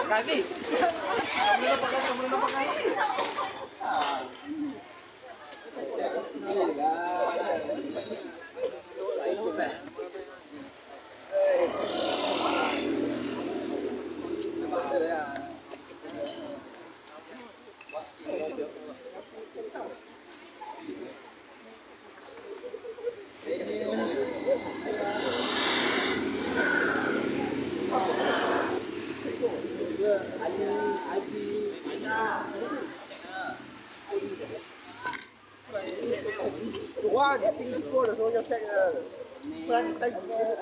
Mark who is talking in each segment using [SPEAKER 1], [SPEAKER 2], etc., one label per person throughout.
[SPEAKER 1] kaki. Wah, dia tinggi sekali, soalnya saya santai.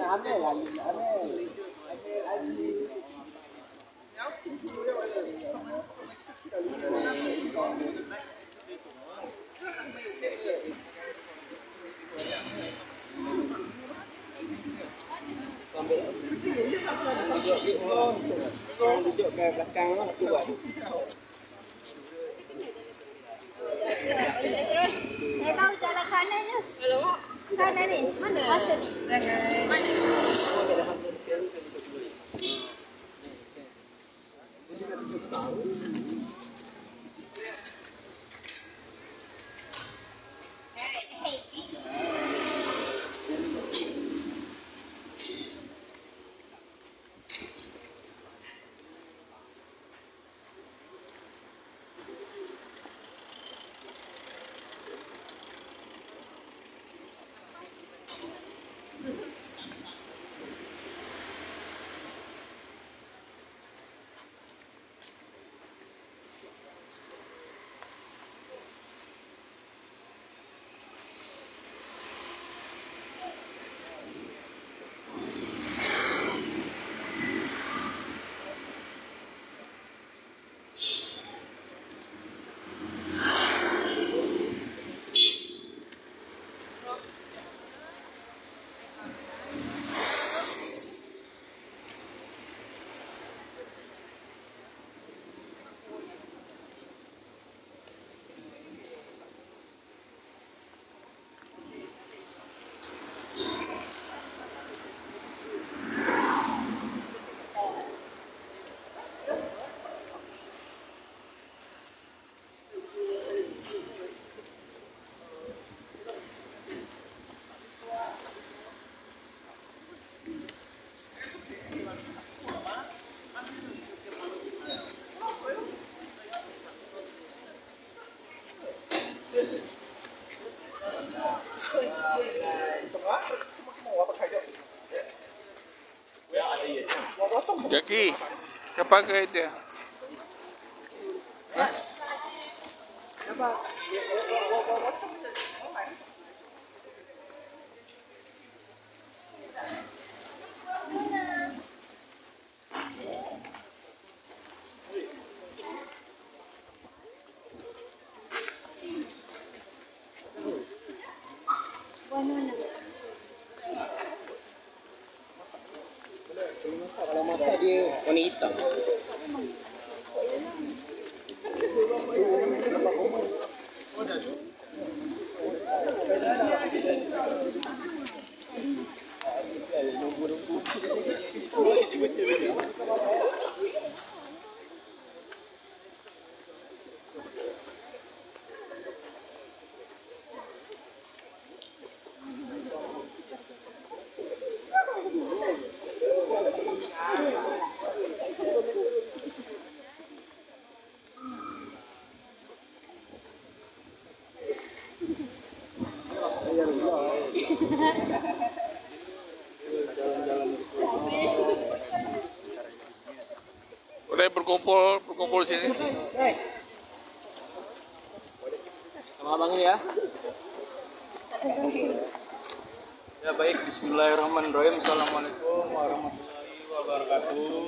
[SPEAKER 1] Aneh lah, aneh. Duduk ke belakang tu buat.
[SPEAKER 2] Saya tahu jalan kanannya. Kanan ni, mana masa ni? Mana?
[SPEAKER 3] Jaki, siapa ke dia? Hah?
[SPEAKER 1] Kalau masak dia warna hitam.
[SPEAKER 3] Udah berkumpul di sini.
[SPEAKER 1] Sama abang ini ya. Ya baik, bismillahirrahmanirrahim. Assalamualaikum warahmatullahi wabarakatuh.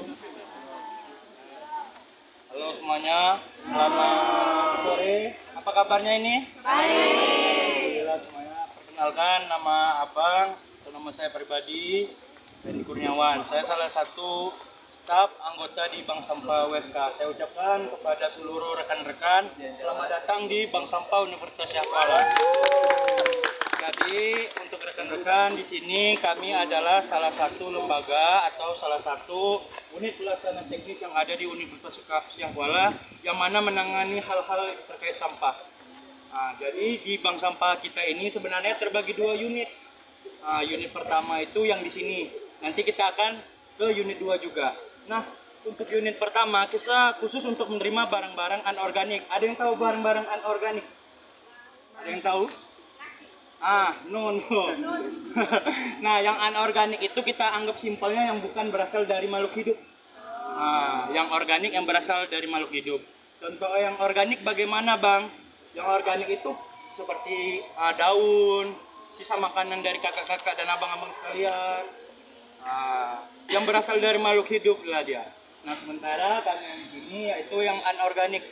[SPEAKER 1] Halo semuanya, selamat sore. Apa kabarnya ini? Baik. Alhamdulillah semuanya. Perkenalkan, nama abang atau nama saya pribadi Benny Kurniawan. Saya salah satu staf anggota di Bank Sampah WSK. Saya ucapkan kepada seluruh rekan-rekan selamat datang di Bank Sampah Universitas Syah Kuala. Jadi untuk rekan-rekan di sini kami adalah salah satu lembaga atau salah satu unit pelaksana teknis yang ada di Universitas Syah Kuala yang mana menangani hal-hal terkait sampah. Nah, jadi di bank sampah kita ini sebenarnya terbagi dua unit. Nah, unit pertama itu yang di sini. Nanti kita akan ke unit 2 juga. Nah, untuk unit pertama kita khusus untuk menerima barang-barang anorganik. Ada yang tahu barang-barang anorganik? Ada yang tahu? No. Nah, yang anorganik itu kita anggap simpelnya yang bukan berasal dari makhluk hidup. Yang organik yang berasal dari makhluk hidup. Contoh yang organik bagaimana, Bang? Yang organik itu seperti daun, sisa makanan dari kakak-kakak dan abang-abang sekalian. Yang berasal dari makhluk hidup lah dia. Nah, sementara kami yang di sini yaitu yang anorganik.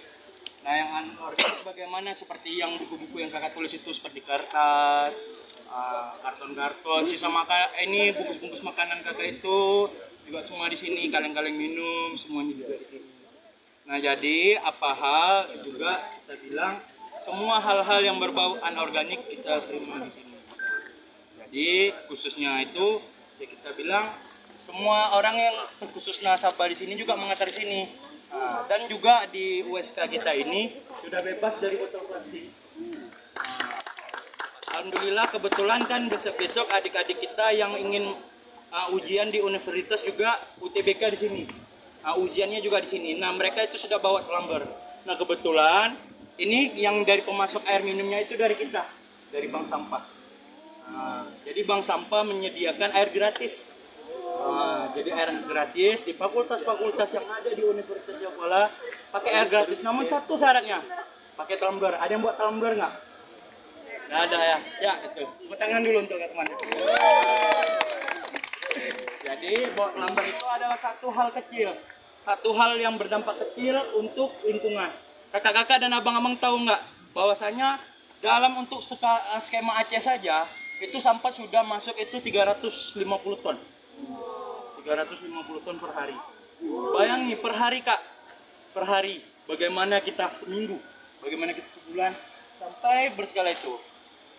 [SPEAKER 1] Nah, yang anorganik bagaimana? Seperti yang buku-buku yang kakak tulis itu seperti kertas, karton-karton, sisa makan, ini bungkus-bungkus makanan kakak itu juga semua di sini, kaleng-kaleng minum semuanya juga di sini. Nah, jadi apa hal juga kita bilang semua hal-hal yang berbau anorganik kita terima di sini. Jadi khususnya itu ya kita bilang semua orang yang khusus nasabah di sini juga mengantar di sini. Dan juga di USK kita ini sudah bebas dari botol plastik. Alhamdulillah kebetulan kan besok-besok adik-adik kita yang ingin ujian di universitas juga UTBK di sini. Ujiannya juga di sini. Nah, mereka itu sudah bawa tumbler. Nah, kebetulan ini yang dari pemasok air minumnya itu dari kita, dari bank sampah. Jadi bank sampah menyediakan air gratis. Jadi air gratis di fakultas-fakultas yang ada di Universitas Syah Kuala pakai air gratis. Namun satu syaratnya, pakai tumbler. Ada yang buat tumbler nggak? Nggak ada ya? Ya itu. Tepuk tangan dulu untuk teman. Jadi buat tumbler itu adalah satu hal kecil, satu hal yang berdampak kecil untuk lingkungan. Kakak-kakak dan abang-abang tahu nggak bahwasanya dalam untuk skema Aceh saja itu sampah sudah masuk itu 350 ton. 350 ton per hari. Bayangin per hari, Kak. Per hari. Bagaimana kita seminggu, bagaimana kita sebulan sampai berskala itu.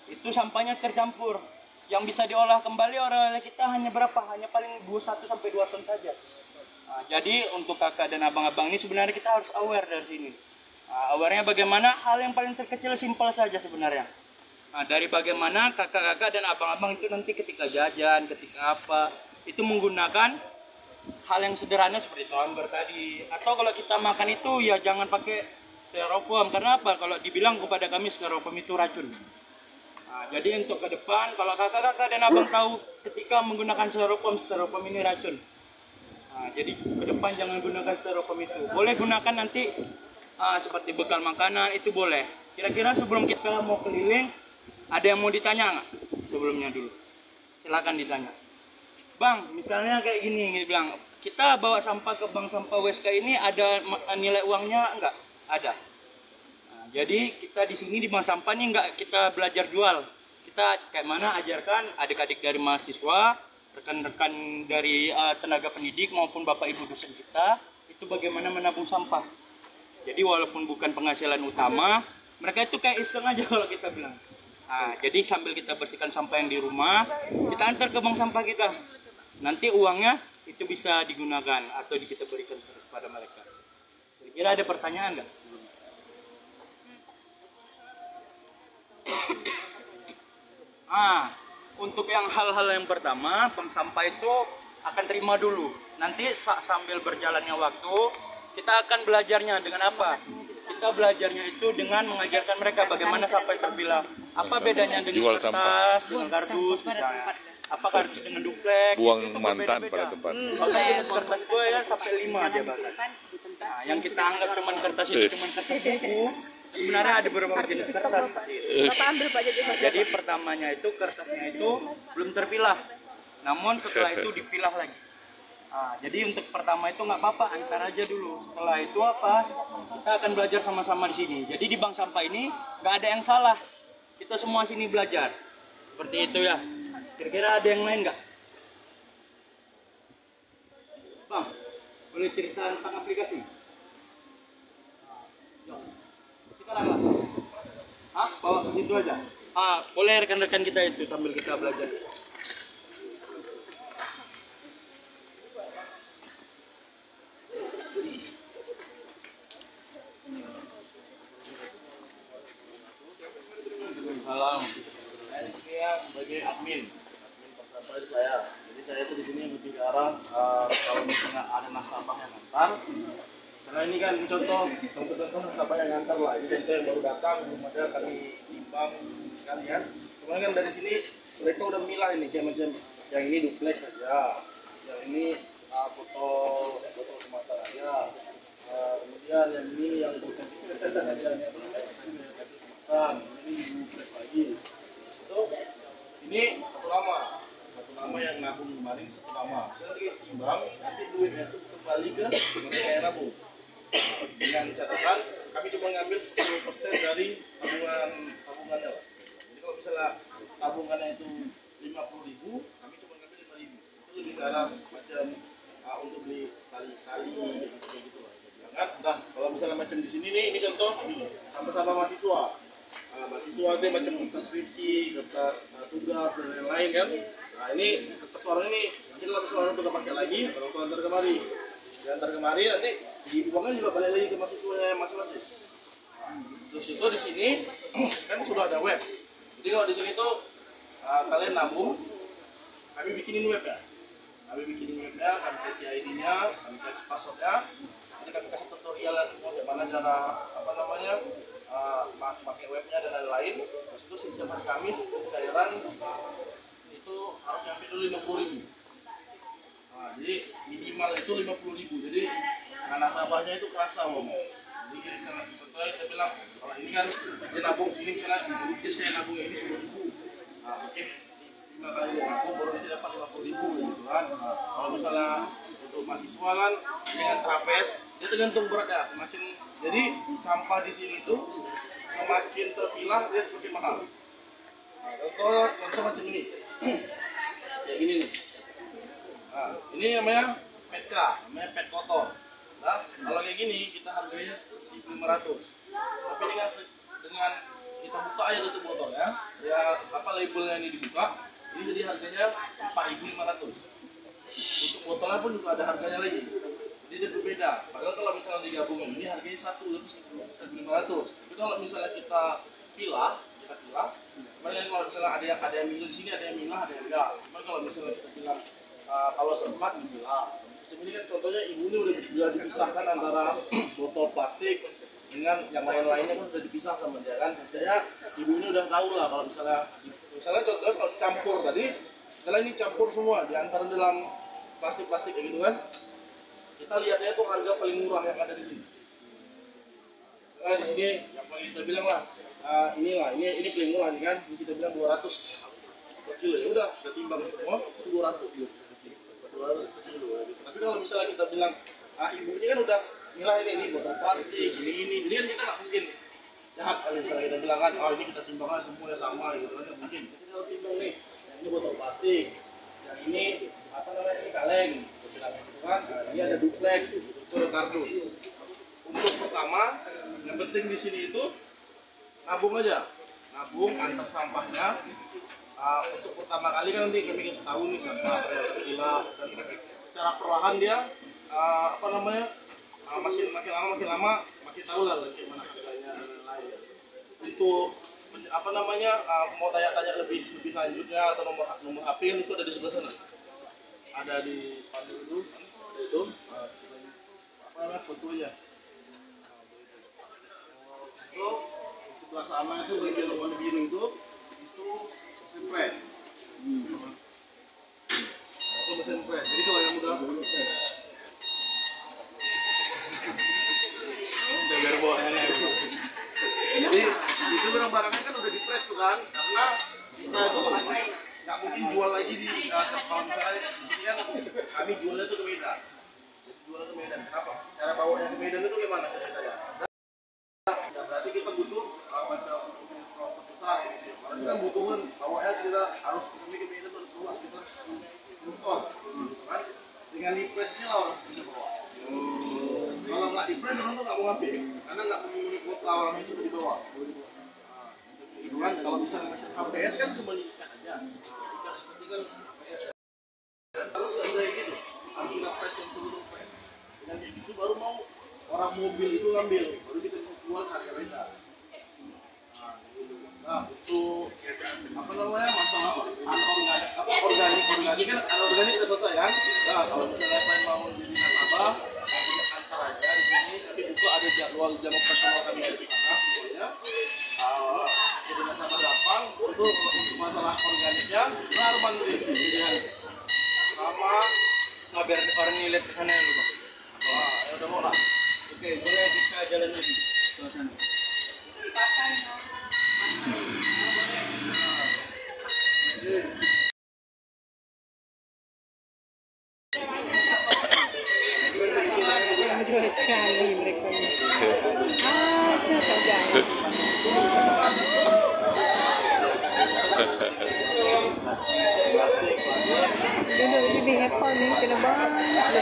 [SPEAKER 1] Itu sampahnya tercampur. Yang bisa diolah kembali oleh kita hanya berapa? Hanya paling 1 sampai 2 ton saja. Jadi untuk kakak dan abang-abang ini sebenarnya kita harus aware dari sini. Awarenya bagaimana? Hal yang paling terkecil simpel saja sebenarnya. Dari bagaimana kakak-kakak dan abang-abang itu nanti ketika jajan, ketika apa, itu menggunakan hal yang sederhana seperti tumbler tadi. Atau kalau kita makan itu ya jangan pakai styrofoam. Karena apa? Kalau dibilang kepada kami styrofoam itu racun. Jadi untuk ke depan, kalau kakak-kakak dan abang tahu ketika menggunakan styrofoam ini racun. Jadi ke depan jangan gunakan styrofoam itu. Boleh gunakan nanti seperti bekal makanan itu boleh. Kira-kira sebelum kita mau keliling, ada yang mau ditanya nggak? Sebelumnya dulu. Silakan ditanya. Bang, misalnya kayak gini, bilang kita bawa sampah ke bank sampah USK ini ada nilai uangnya enggak? Ada. Jadi kita di sini di bank sampah ini enggak kita belajar jual. Kita kayak mana ajarkan adik-adik dari mahasiswa, rekan-rekan dari tenaga pendidik maupun bapak ibu dosen kita itu bagaimana menabung sampah. Jadi walaupun bukan penghasilan utama, mereka itu kayak iseng aja kalau kita bilang. Jadi sambil kita bersihkan sampah yang di rumah, kita antar ke bank sampah kita. Nanti uangnya itu bisa digunakan atau kita berikan kepada mereka. Kira-kira ada pertanyaan nggak? Untuk yang hal-hal yang pertama, bank sampah itu akan terima dulu. Nanti sambil berjalannya waktu, kita akan belajarnya dengan apa? Kita belajarnya itu dengan mengajarkan mereka bagaimana sampai terpilah. Apa bedanya dengan kertas, dengan kardus misalnya. Apa kardus dengan duplek?
[SPEAKER 3] Buang mantan pada tempat.
[SPEAKER 1] Oke, kertas gue kan sampai 5 dia bahkan. Yang kita anggap cuma kertas itu cuma kertas buku. Sebenarnya ada beberapa jenis kertas seperti itu.
[SPEAKER 2] Bapak ambil Pak
[SPEAKER 1] Jadi pertamanya itu kertasnya itu belum terpilah. Namun setelah itu dipilah lagi. Jadi untuk pertama itu nggak apa-apa, antar aja dulu. Setelah itu apa? Kita akan belajar sama-sama di sini. Jadi di bank sampah ini nggak ada yang salah. Kita semua sini belajar. Seperti itu ya. Kira-kira ada yang lain nggak? Bang, boleh cerita tentang aplikasi? Sekarang lah. Bawa ke situ aja. Boleh rekan-rekan kita itu sambil kita belajar.
[SPEAKER 4] Salam. Saya di sini ya sebagai admin persatuan saya. Jadi saya itu di sini lebih ke arah kalau misalnya ada nasabah yang ngantar. Karena ini kan contoh nasabah yang ngantar lah. Ini contoh yang baru datang, belum ada kami timbang sekalian. Kemudian kan dari sini mereka udah milah ini kayak macam yang ini duplex saja, yang ini botol kemasan aja. Kemudian yang ini yang botol aja, ini kemasan, ini duplex lagi. Itu ini satu nama yang nabung kemarin satu nama. Saya nanti timbang, nanti duitnya itu kembali ke mereka yang nabung. Dengan catatan kami cuma ngambil 10% dari tabungannya lah. Jadi kalau misalnya tabungannya itu 50.000, kami cuma ngambil 5.000. Itu lebih ke arah macam untuk beli tali-tali gitu lah. Kan? Nah, kalau misalnya macam di sini nih, ini contoh sama-sama mahasiswa. Mahasiswa itu macam kertas skripsi, kertas tugas dan lain-lain kan. Nah ini kertas suara ini nanti kalau misalnya kita pakai lagi, kalau kita antar kemari, nanti dibuangnya juga balik lagi ke mahasiswanya masing-masing. Terus itu di sini kan sudah ada web. Jadi kalau di sini tuh kalian nabung, kami bikinin web ya. Kami kasih ID-nya, kami kasih passwordnya. Nanti kami kasih tutorialnya semua bagaimana cara pakai webnya dan lain-lain. Terus itu setiap hari Kamis cairan itu harus nyampe dulu 50.000. Nah, jadi minimal itu 50.000. Jadi nasabahnya itu kerasa ngomong. Jadi contohnya kita bilang kalau ini kan dia nabung sini misalnya dia saya nabungnya ini 10.000. Nah, mungkin 5 kali dia nabung baru dia dapat 50.000 gitu kan. Nah, kalau misalnya untuk mahasiswa kan dengan trapez dia tergantung beratnya semakin. Jadi sampah di sini tuh semakin terpilah dia semakin mahal. Nah, contoh macam ini. Kayak gini nih. Nah, ini namanya PETK, namanya PET kotor. Nah, kalau kayak gini kita harganya 1.500. Tapi dengan kita buka aja tutup botol ya. Labelnya ini dibuka, ini jadi harganya 4.500. Untuk botolnya pun juga ada harganya lagi. Jadi dia berbeda. Padahal kalau misalnya digabungin ini harganya 1.500. Tapi kalau misalnya kita pilah, kemudian kalau misalnya ada yang milah di sini, ada yang milah, ada yang enggak. Cuman kalau misalnya kita bilang kalau sempat dipilah. Ini kan contohnya ibu ini udah dipisahkan antara botol plastik dengan yang lain-lainnya kan sudah dipisah sama dia kan. Setidaknya ibu ini udah tahu lah kalau misalnya contohnya kalau campur tadi, misalnya ini campur semua diantar dalam plastik-plastik kayak gitu kan. Kita lihatnya tuh harga paling murah yang ada di sini. Nah, di sini yang paling kita bilang lah, ini paling murah nih kan. Ini kita bilang 200 per kilo. Ya udah, kita timbang semua 200 per kilo. Tapi kalau misalnya kita bilang, ibu ini kan udah nilai ini botol plastik, ini, jadi kan kita nggak mungkin jahat kalau misalnya kita bilang kan, ini kita timbangnya semuanya sama gitu kan, nggak mungkin. Kita harus timbang nih, yang ini botol plastik, yang ini si kaleng, gitu kan, ini ada duplex, itu ada kardus. Untuk pertama, yang penting di sini itu nabung aja, antar sampahnya. Untuk pertama kali kan nanti kami kasih tahu nih sampah terpilah dan secara perlahan dia makin lama makin tahu lah bagaimana harganya dan lain-lain. Untuk mau tanya-tanya lebih lanjutnya atau nomor HP itu ada di sebelah sana. Ada di spanduk itu, itu fotonya. Itu di sebelah sana itu bagian warna biru itu mesin press. Itu mesin press. Jadi kalau yang udah biar bawahnya. Jadi itu barang-barangnya kan udah dipres tuh kan, karena kita itu nggak mungkin jual lagi di kalau misalnya di sini kan kami jualnya tuh ke Medan. Kenapa? Cara bawanya ke Medan itu gimana ceritanya? Nah, berarti kita butuh macam kelompok besar gitu. Karena kita butuhin bawanya kita harus kami ke Medan harus luas kita ton, kan? Dengan dipresnya lah orang bisa bawa. Kalau nggak dipres orang tuh nggak mau ngambil, karena nggak memenuhi kuota orang itu di bawah. kan kalau misalnya macam HPS kan cuma ikat aja. Ikat seperti kan HPS. Terus ada gitu, lagi ngepres yang turun-turun. Dan itu baru mau orang mobil itu ngambil, baru kita jual harga beda. Nah, untuk apa namanya masalah organik kan organik udah selesai kan? Nah, kalau misalnya kalian mau jadi nasabah, antar aja di sini. Tapi itu ada jam operasional kami di sana semuanya. Jadi nasabah gampang. Itu untuk masalah organiknya, harus mandiri. Sama
[SPEAKER 1] Nggak biar orang ngeliat ke sana dulu Bang.
[SPEAKER 4] ya udah mau lah.
[SPEAKER 1] Oke, boleh kita jalan lagi ke sana.
[SPEAKER 5] Sekali mereka ini. Ada saja. Dulu lebih hafal nih, kena banget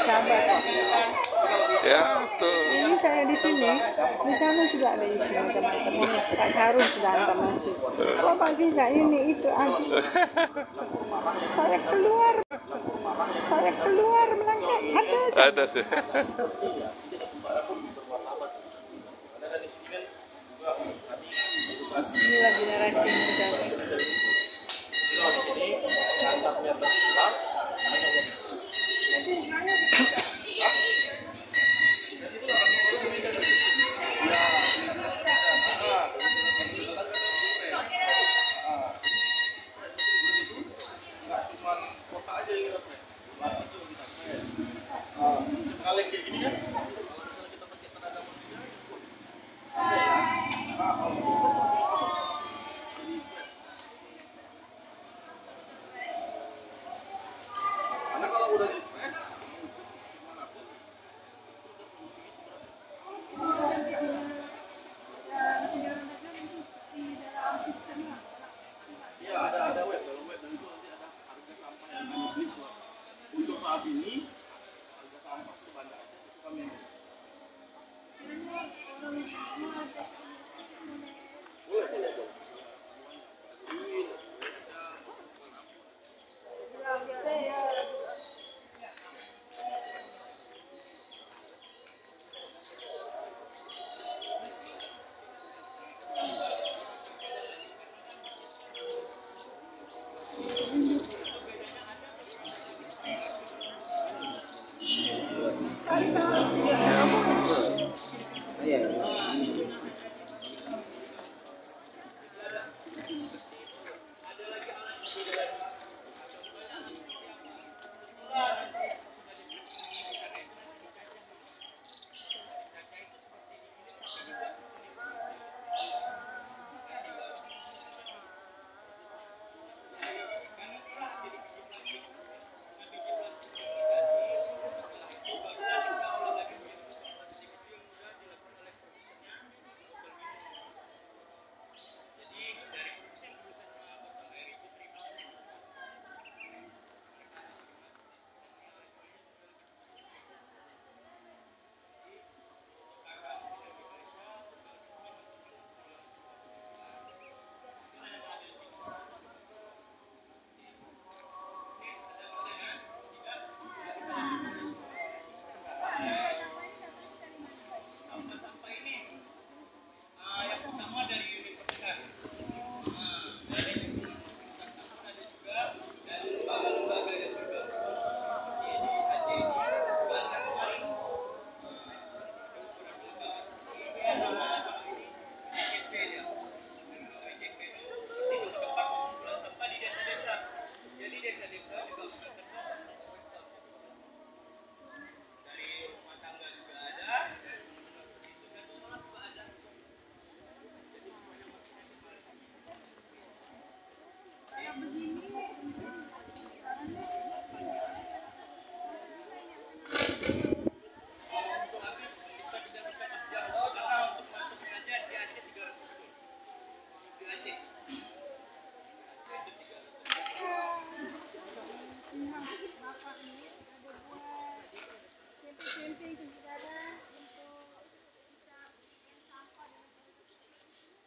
[SPEAKER 5] sabar.
[SPEAKER 3] Ya, betul.
[SPEAKER 5] Ini saya di sini, di sana juga ada isi macam-macam. Pak Harun sudah hantar nasi. Oh Pak Sisa ini itu saya keluar melangkah
[SPEAKER 3] Ada sih.
[SPEAKER 5] Inilah generasi yang sudah.
[SPEAKER 4] Kalau di sini antarnya terpulang, nggak cuma kota aja yang kita press, plastik juga kita press. Kaleng kayak gini kan, kalau misalnya kita pakai tenaga manusia, kalau masuk jadi fresh. Karena kalau udah di press, dimanapun itu udah fungsi itu berapa? Iya ada web, kalau web dan itu nanti ada harga sampah yang kami beli untuk saat ini harga sampah sebandar itu kami yang beli. Boleh dong.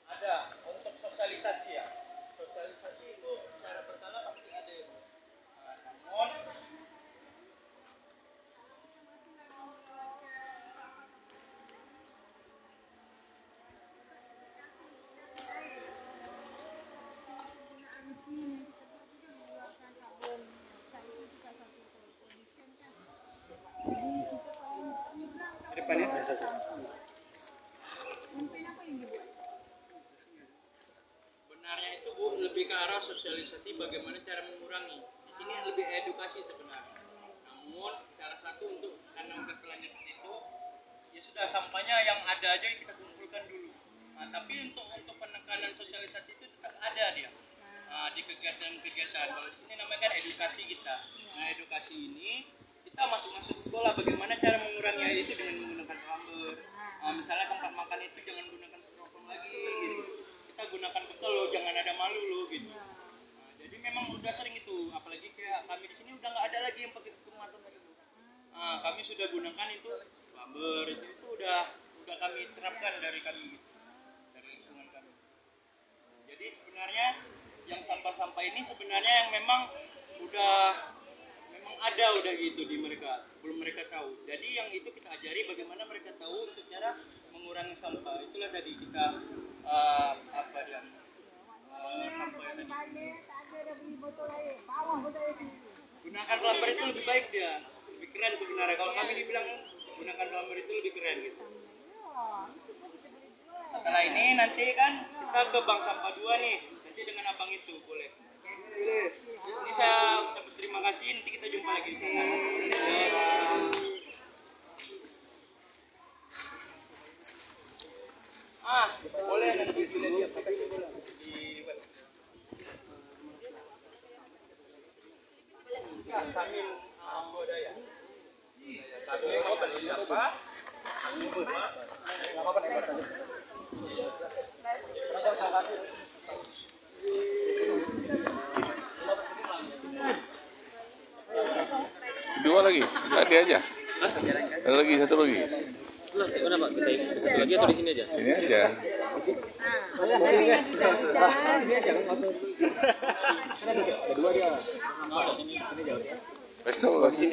[SPEAKER 1] Ada untuk sosialisasi ya. Sosialisasi itu secara berkala pasti ada. Namun sebenarnya itu Bu lebih ke arah sosialisasi bagaimana cara mengurangi. Di sini lebih edukasi sebenarnya. Namun salah satu untuk karena udah kelanjutan itu ya sudah sampahnya yang ada aja kita kumpulkan dulu. Nah, tapi untuk penekanan sosialisasi itu tetap ada dia. Nah, di kegiatan-kegiatan. Kalau di sini namanya kan edukasi kita. Nah, edukasi ini kita masuk sekolah bagaimana cara mengurangi air itu dengan menggunakan rubber. Nah, misalnya tempat makan itu jangan gunakan styrofoam lagi gitu. Kita gunakan betul loh, jangan ada malu loh gitu. Nah, jadi memang udah sering itu, apalagi kayak kami di sini udah nggak ada lagi yang pakai kemasan lagi. Nah, kami sudah gunakan itu rubber itu udah kami terapkan dari kami gitu. Dari lingkungan kami. Jadi sebenarnya yang sampah-sampah ini sebenarnya yang memang ada gitu di mereka sebelum mereka tahu. Jadi yang itu kita ajari bagaimana mereka tahu untuk cara mengurangi sampah. Itulah tadi kita sampah tadi. Gunakan rubber itu lebih baik dia, lebih keren sebenarnya. Kalau kami dibilang gunakan rubber itu lebih keren gitu. Setelah ini nanti kan kita ke bank sampah 2 nih. Nanti dengan abang itu boleh. Ini saya ucapkan terima kasih, nanti kita jumpa lagi di sana. Boleh nanti dilihat di aplikasi di web. Ya, kami budaya. Kami mau beli siapa?
[SPEAKER 3] Dua lagi, tadi aja. Ada lagi, satu lagi.
[SPEAKER 1] Mana Pak? Kita satu lagi atau di sini aja?
[SPEAKER 3] Sini aja. Wes, tahu lagi.